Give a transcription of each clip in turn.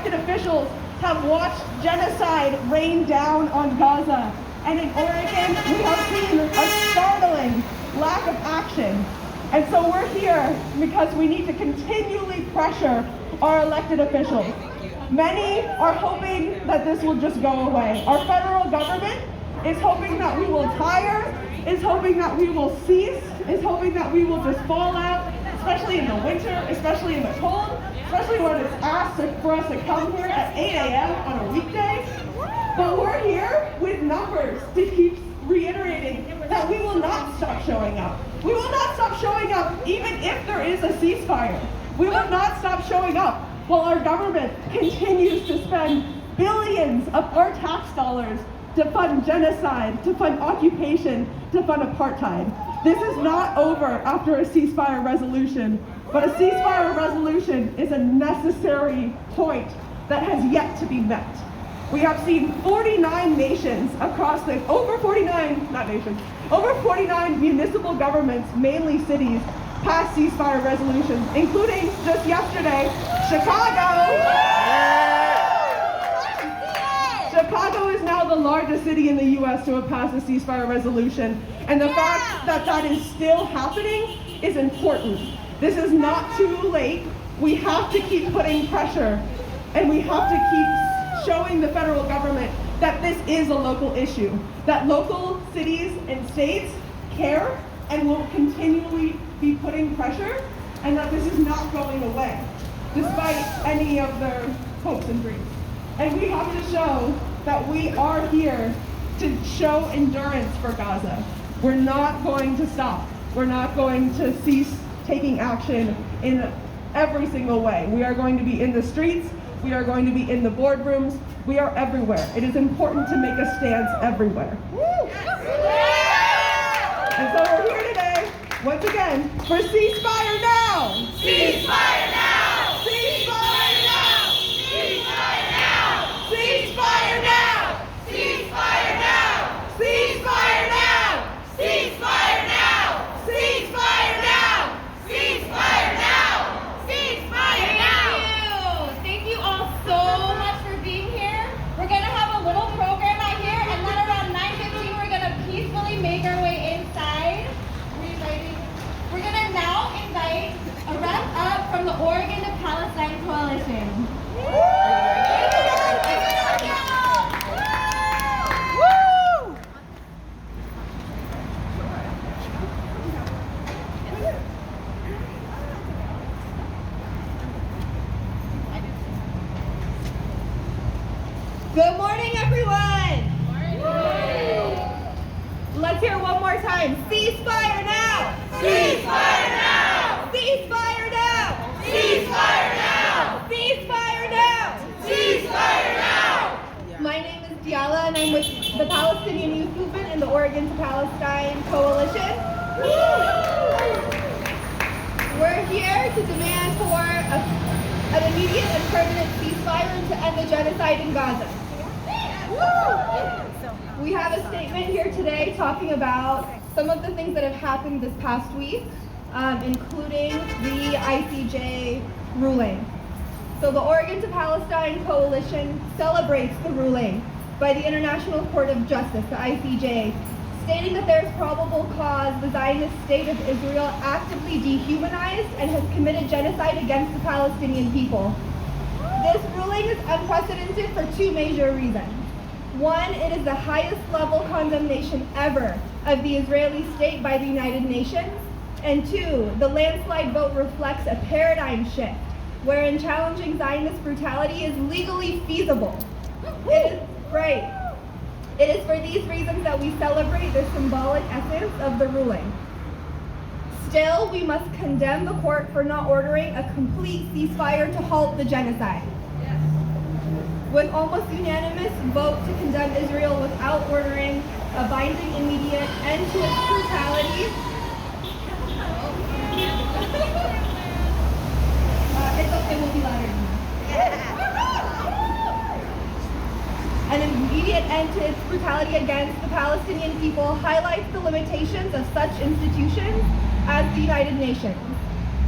elected officials have watched genocide rain down on Gaza. And in Oregon, we have seen a startling lack of action. And so we're here because we need to continually pressure our elected officials. Many are hoping that this will just go away. Our federal government is hoping that we will tire, is hoping that we will cease, is hoping that we will just fall out, especially in the winter, especially in the cold, especially when it's asked for us to come here at 8 a.m. on a weekday. But we're here with numbers to keep reiterating that we will not stop showing up. We will not stop showing up even if there is a ceasefire. We will not stop showing up while our government continues to spend billions of our tax dollars to fund genocide, to fund occupation, to fund apartheid. This is not over after a ceasefire resolution, but a ceasefire resolution is a necessary point that has yet to be met. We have seen 49 nations across the, over 49 municipal governments, mainly cities, pass ceasefire resolutions, including just yesterday, Chicago. Chicago is now the largest city in the U.S. to have passed a ceasefire resolution, and the fact that that is still happening is important. This is not too late. We have to keep putting pressure, and we have to keep showing the federal government that this is a local issue, that local cities and states care and will continually be putting pressure, and that this is not going away, despite any of their hopes and dreams. And we have to show that we are here to show endurance for Gaza. We're not going to stop. We're not going to cease taking action in every single way. We are going to be in the streets. We are going to be in the boardrooms. We are everywhere. It is important to make a stance everywhere. And so we're here today, once again, for Ceasefire Now! Ceasefire now! Ceasefire now! Ceasefire now! Ceasefire now! Ceasefire now! Ceasefire now! Ceasefire now! Ceasefire now! Ceasefire now! Ceasefire now! Thank you all so much for being here. We're going to have a little program out here, and then around 9:15 we're going to peacefully make our way inside. We're going to now invite a rep up from the Oregon to Palestine Coalition. Good morning, everyone. Let's hear it one more time. Ceasefire now! Ceasefire now! Ceasefire now! Ceasefire now! Ceasefire now! Ceasefire now! My name is Diala, and I'm with the Palestinian Youth Movement and the Oregon to Palestine Coalition. We're here to demand for an immediate and permanent ceasefire to end the genocide in Gaza. We have a statement here today talking about some of the things that have happened this past week, including the ICJ ruling. So the Oregon to Palestine Coalition celebrates the ruling by the International Court of Justice, the ICJ, stating that there is probable cause the Zionist state of Israel actively dehumanized and has committed genocide against the Palestinian people. This ruling is unprecedented for two major reasons. One, it is the highest level condemnation ever of the Israeli state by the United Nations. And two, the landslide vote reflects a paradigm shift wherein challenging Zionist brutality is legally feasible. It is for these reasons that we celebrate the symbolic essence of the ruling. Still, we must condemn the court for not ordering a complete ceasefire to halt the genocide. With almost unanimous vote to condemn Israel without ordering a binding immediate end to its brutality. It's okay, we'll be louder. An immediate end to its brutality against the Palestinian people highlights the limitations of such institutions as the United Nations.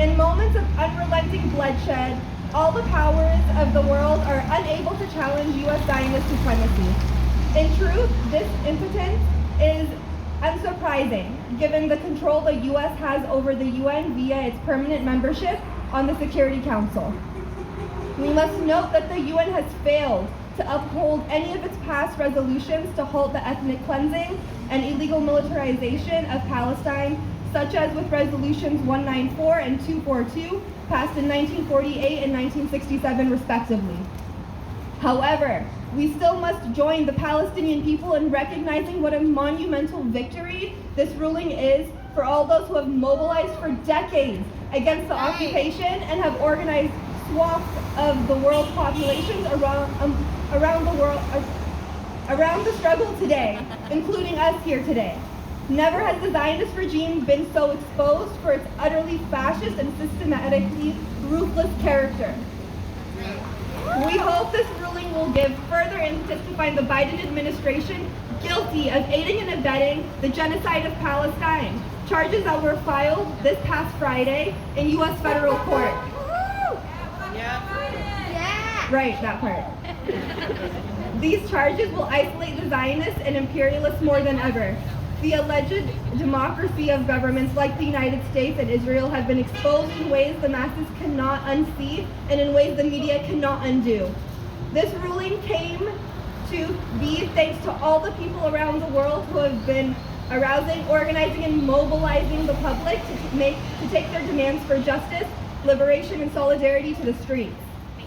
In moments of unrelenting bloodshed, all the powers of the world are unable to challenge U.S. Zionist supremacy. In truth, this impotence is unsurprising, given the control the U.S. has over the UN via its permanent membership on the Security Council. We must note that the UN has failed to uphold any of its past resolutions to halt the ethnic cleansing and illegal militarization of Palestine, such as with resolutions 194 and 242, passed in 1948 and 1967 respectively. However, we still must join the Palestinian people in recognizing what a monumental victory this ruling is for all those who have mobilized for decades against the occupation and have organized swaths of the world's populations around the world, around the struggle today, including us here today. Never has the Zionist regime been so exposed for its utterly fascist and systematically ruthless character. We hope this ruling will give further impetus to find the Biden administration guilty of aiding and abetting the genocide of Palestine, charges that were filed this past Friday in U.S. federal court. Right, that part. These charges will isolate the Zionists and imperialists more than ever. The alleged democracy of governments like the United States and Israel have been exposed in ways the masses cannot unsee and in ways the media cannot undo. This ruling came to be thanks to all the people around the world who have been arousing, organizing, and mobilizing the public to take their demands for justice, liberation, and solidarity to the streets.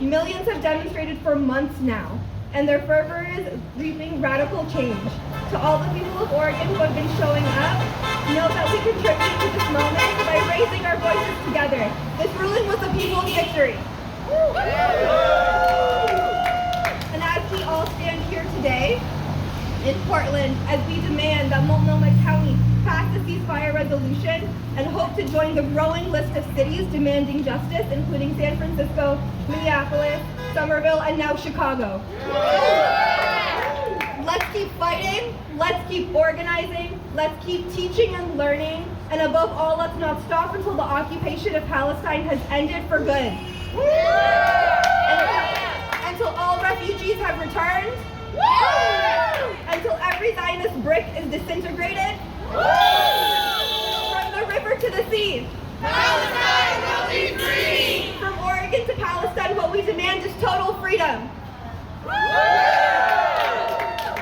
Millions have demonstrated for months now, and their fervor is reaping radical change. To all the people of Oregon who have been showing up, know that we contribute to this moment by raising our voices together. This ruling was the people's victory. And as we all stand here today in Portland, as we demand that Multnomah County pass the ceasefire resolution and hope to join the growing list of cities demanding justice, including San Francisco, Minneapolis, Somerville, and now Chicago. Let's keep fighting, let's keep organizing, let's keep teaching and learning, and above all, let's not stop until the occupation of Palestine has ended for good. Until all refugees have returned, until every Zionist brick is disintegrated, from the river to the sea, Palestine will be free! From Oregon to Palestine, what we demand is total freedom.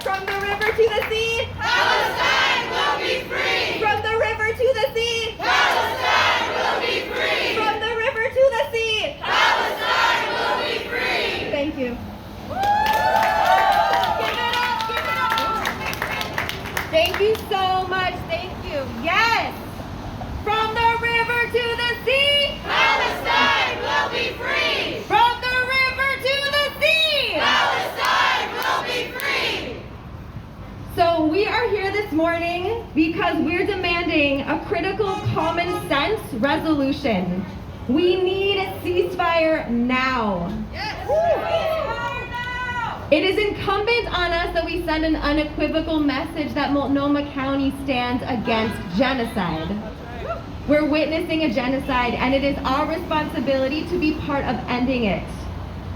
From the river to the sea, Palestine will be free! From the river to the sea, Palestine will be free! From the river to the sea, Palestine will be free! Thank you. Thank you so much. Thank you. Yes. From the river to the sea, Palestine will be free! From the river to the sea, Palestine will be free! So we are here this morning because we're demanding a critical common sense resolution. We need a ceasefire now. It is incumbent on us that we send an unequivocal message that Multnomah County stands against genocide. We're witnessing a genocide, and it is our responsibility to be part of ending it.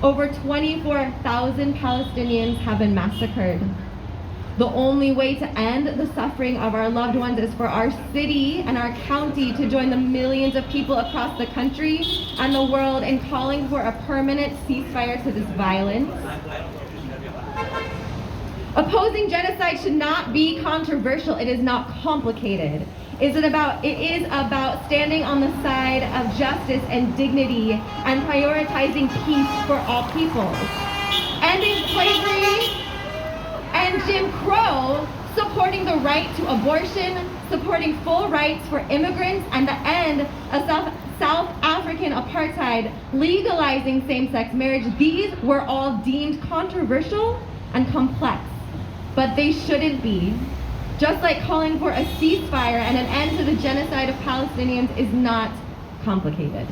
Over 24,000 Palestinians have been massacred. The only way to end the suffering of our loved ones is for our city and our county to join the millions of people across the country and the world in calling for a permanent ceasefire to this violence. Opposing genocide should not be controversial. It is not complicated. It is about standing on the side of justice and dignity and prioritizing peace for all peoples. Ending slavery and Jim Crow, supporting the right to abortion, supporting full rights for immigrants, and the end of South African apartheid, legalizing same-sex marriage. These were all deemed controversial and complex, but they shouldn't be. Just like calling for a ceasefire and an end to the genocide of Palestinians is not complicated.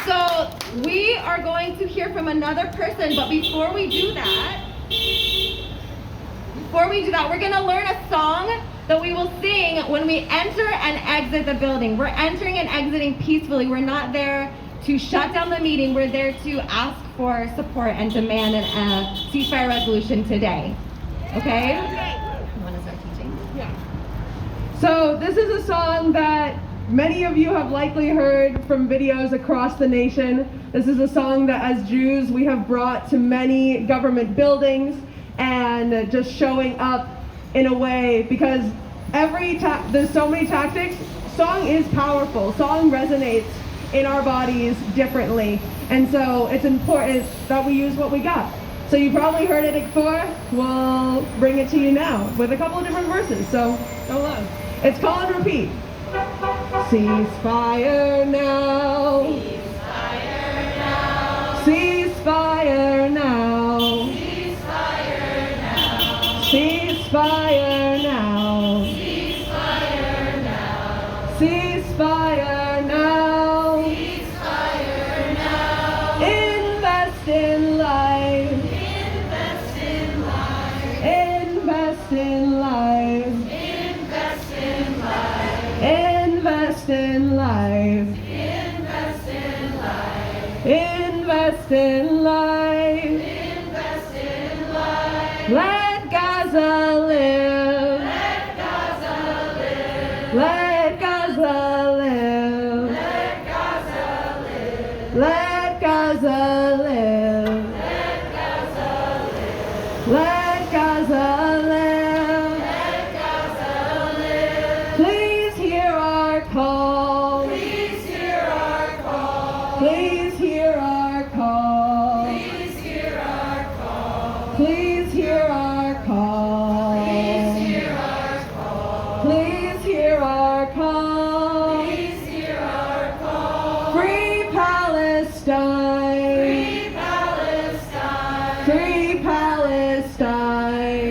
So we are going to hear from another person, but before we do that, we're going to learn a song that that we will sing when we enter and exit the building. We're entering and exiting peacefully. We're not there to shut down the meeting. We're there to ask for support and demand a ceasefire resolution today. Okay? You want to start teaching? Yeah. So this is a song that many of you have likely heard from videos across the nation. This is a song that as Jews we have brought to many government buildings and just showing up in a way because there's so many tactics. Song is powerful. Song resonates in our bodies differently. And so it's important that we use what we got. So you probably heard it before. We'll bring it to you now with a couple of different verses. So go along. It's call and repeat. Ceasefire now. Ceasefire now. Ceasefire now. Ceasefire now. Ceasefire now. Ceasefire now. Ceasefire now. Ceasefire now. Invest in life. Invest in life. Invest in life. Invest in life. Invest in life. Invest in life. Invest in life. Invest in life. Let Gaza live. Let Gaza live. Let Gaza live. Let Gaza live. Let Gaza live. Let Gaza live. Let Gaza live. Let Gaza live. Please hear our call. Please hear our call. Please hear our call. Please hear our call. Please hear our call. Please hear our call. Please hear our call. Please hear our call. Free Palestine. Free Palestine. Free Palestine.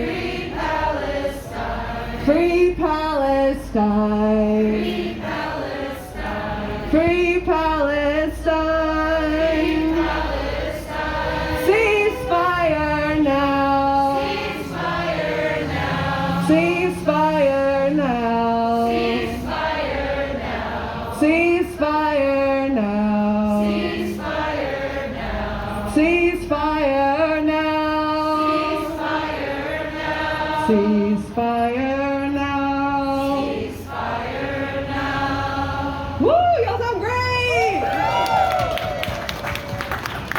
Free Palestine. Free Palestine. Free Palestine. Free Palestine. Palestine. Ceasefire now. Ceasefire now. Ceasefire now. Ceasefire now. Ceasefire now. Ceasefire now. Ceasefire now. Ceasefire now. Ceasefire now. Ceasefire now. Woo! Y'all sound great!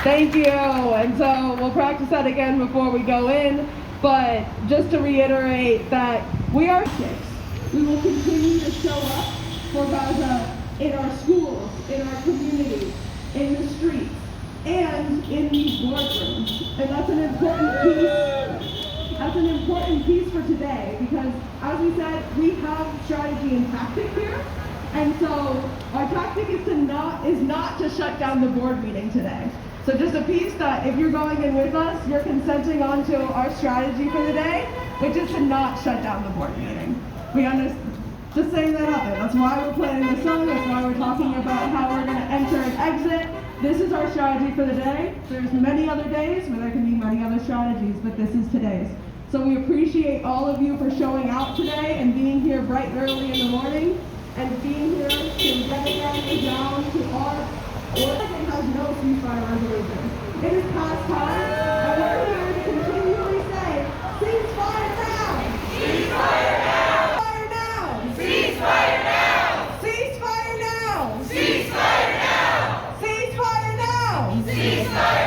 Thank you. And so we'll practice that again before we go in. But just to reiterate that we are six. We will continue to show up for Gaza in our schools, in our communities, in the streets, and in these boardrooms. And that's an important piece. That's an important piece for today because, as we said, we have strategy and tactic here. And so our tactic is not to shut down the board meeting today. So just a piece that if you're going in with us, you're consenting onto our strategy for the day, which is to not shut down the board meeting. We understand. Just saying that out there. That's why we're playing this song. That's why we're talking about how we're going to enter and exit. This is our strategy for the day. There's many other days where there can be many other strategies, but this is today's. So we appreciate all of you for showing out today and being here bright and early in the morning and being here to dedicate down to our Oregon has no ceasefire resolution. It is past time, and we're here to continually say, ceasefire now! Ceasefire now. Ceasefire now! Ceasefire now. Ceasefire now! Ceasefire now. Ceasefire now! Ceasefire